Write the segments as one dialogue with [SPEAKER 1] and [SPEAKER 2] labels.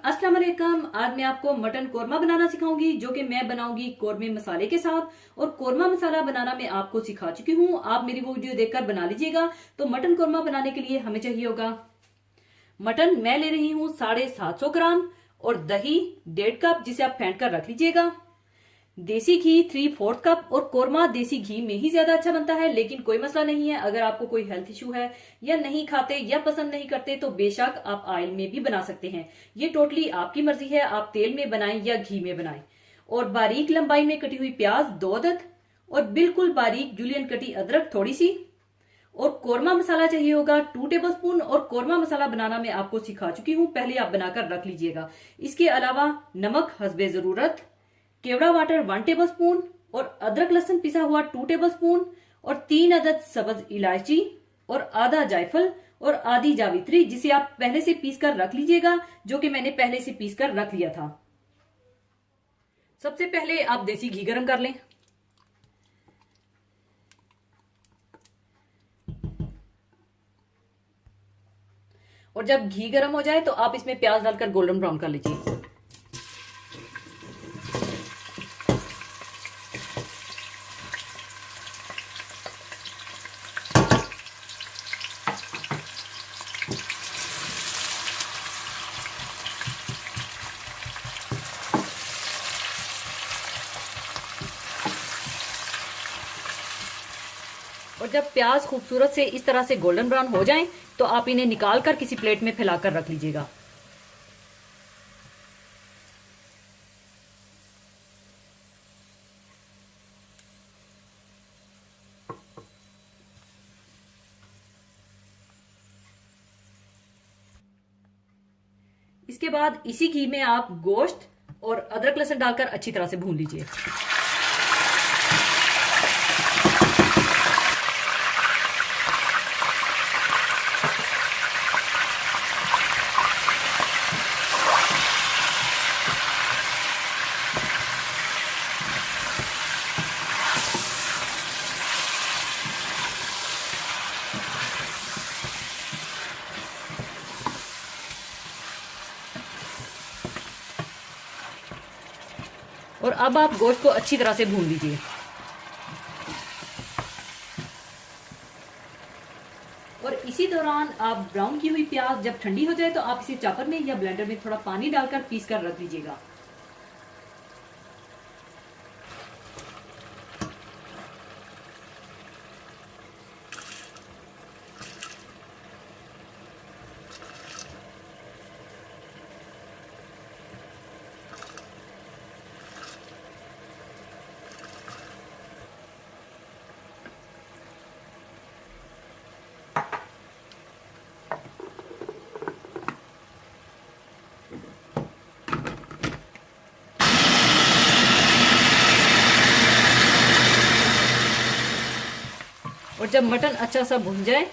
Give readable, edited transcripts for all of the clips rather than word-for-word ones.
[SPEAKER 1] अस्सलाम वालेकुम। आज मैं आपको मटन कोरमा बनाना सिखाऊंगी, जो कि मैं बनाऊंगी कोरमे मसाले के साथ। और कोरमा मसाला बनाना मैं आपको सिखा चुकी हूँ, आप मेरी वो वीडियो देखकर बना लीजिएगा। तो मटन कोरमा बनाने के लिए हमें चाहिए होगा मटन। मैं ले रही हूँ 750 ग्राम और दही 1.5 कप, जिसे आप फेंट कर रख लीजिएगा। देसी घी 3/4 कप। और कोरमा देसी घी में ही ज्यादा अच्छा बनता है, लेकिन कोई मसला नहीं है। अगर आपको कोई हेल्थ इशू है या नहीं खाते या पसंद नहीं करते तो बेशक आप ऑयल में भी बना सकते हैं। ये टोटली आपकी मर्जी है, आप तेल में बनाएं या घी में बनाएं। और बारीक लंबाई में कटी हुई प्याज 2 अदद और बिल्कुल बारीक जूलियन कटी अदरक थोड़ी सी। और कोरमा मसाला चाहिए होगा 2 टेबलस्पून। और कोरमा मसाला बनाना मैं आपको सिखा चुकी हूँ, पहले आप बनाकर रख लीजिएगा। इसके अलावा नमक हस्बे जरूरत, केवड़ा वाटर 1 टेबलस्पून और अदरक लहसुन पिसा हुआ 2 टेबलस्पून और 3 अदद सब्ज इलायची और आधा जायफल और आधी जावित्री, जिसे आप पहले से पीस कर रख लीजिएगा, जो कि मैंने पहले से पीस कर रख लिया था। सबसे पहले आप देसी घी गरम कर लें। और जब घी गरम हो जाए तो आप इसमें प्याज डालकर गोल्डन ब्राउन कर लीजिए। और जब प्याज खूबसूरत से इस तरह से गोल्डन ब्राउन हो जाएं तो आप इन्हें निकाल कर किसी प्लेट में फैलाकर रख लीजिएगा। इसके बाद इसी घी में आप गोश्त और अदरक लहसुन डालकर अच्छी तरह से भून लीजिए। और अब आप गोश्त को अच्छी तरह से भून लीजिए। और इसी दौरान आप ब्राउन की हुई प्याज जब ठंडी हो जाए तो आप इसे चॉपर में या ब्लेंडर में थोड़ा पानी डालकर पीस कर रख लीजिएगा। और जब मटन अच्छा सा भुन जाए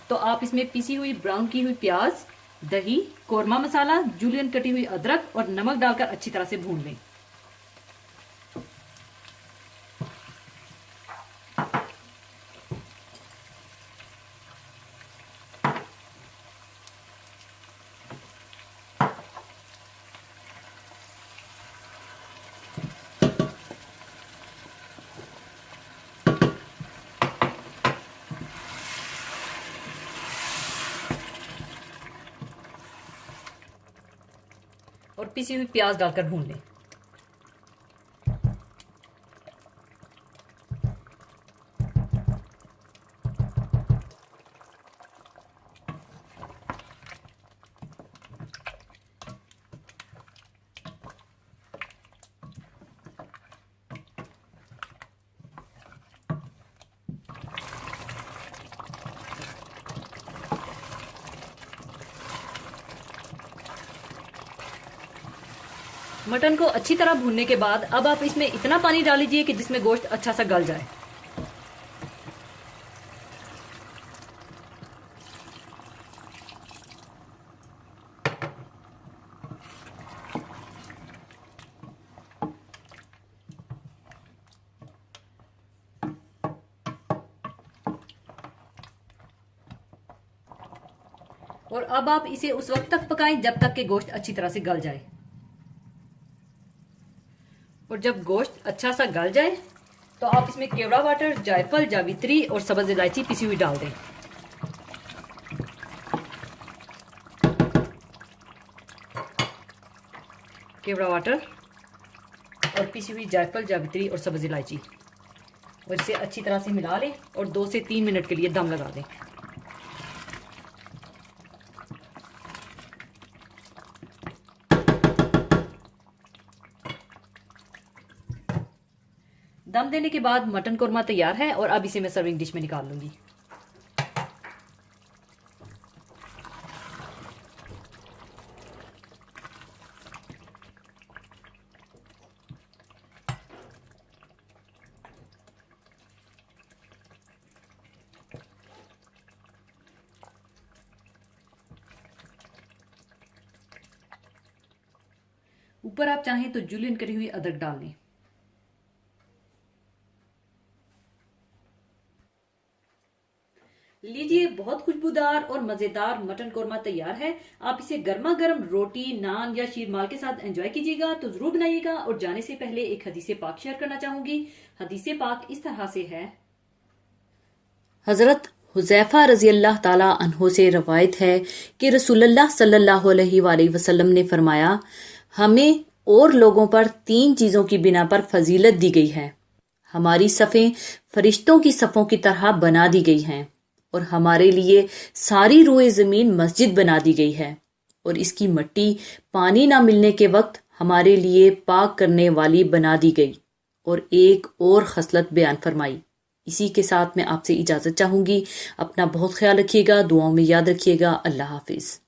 [SPEAKER 1] तो आप इसमें पिसी हुई ब्राउन की हुई प्याज, दही, कोरमा मसाला, जूलियन कटी हुई अदरक और नमक डालकर अच्छी तरह से भून लें। और पिसी हुई प्याज डालकर भून लें। मटन को अच्छी तरह भूनने के बाद अब आप इसमें इतना पानी डाल लीजिए कि जिसमें गोश्त अच्छा सा गल जाए। और अब आप इसे उस वक्त तक पकाएं जब तक कि गोश्त अच्छी तरह से गल जाए। और जब गोश्त अच्छा सा गल जाए तो आप इसमें केवड़ा वाटर, जायफल, जावित्री और सब्ज इलायची पिसी हुई डाल दें। केवड़ा वाटर और पिसी हुई जायफल, जावित्री और सब्ज इलायची, और इसे अच्छी तरह से मिला लें और 2 से 3 मिनट के लिए दम लगा दें। दम देने के बाद मटन कोरमा तैयार है और अब इसे मैं सर्विंग डिश में निकाल लूंगी। ऊपर आप चाहें तो जूलियन कटी हुई अदरक डाल लें। लीजिए, बहुत खुशबूदार और मजेदार मटन कोरमा तैयार है। आप इसे गर्मा गर्म रोटी, नान या शीरमाल के साथ एंजॉय कीजिएगा। तो जरूर बनाइएगा। और जाने से पहले एक हदीसे पाक शेयर करना चाहूंगी। हदीसे पाक इस तरह से है। हजरत हुज़ैफा रजी अल्लाह ताला अन्हो से रवायत है कि रसूलुल्लाह सल्लल्लाहु अलैहि वसल्लम ने फरमाया, हमें और लोगों पर 3 चीजों की बिना पर फजीलत दी गई है। हमारी सफ़ें फरिश्तों की सफ़ों की तरह बना दी गई हैं और हमारे लिए सारी रोए ज़मीन मस्जिद बना दी गई है और इसकी मिट्टी पानी ना मिलने के वक्त हमारे लिए पाक करने वाली बना दी गई। और एक और खसलत बयान फरमाई। इसी के साथ मैं आपसे इजाज़त चाहूँगी। अपना बहुत ख्याल रखिएगा, दुआओं में याद रखिएगा। अल्लाह हाफिज़।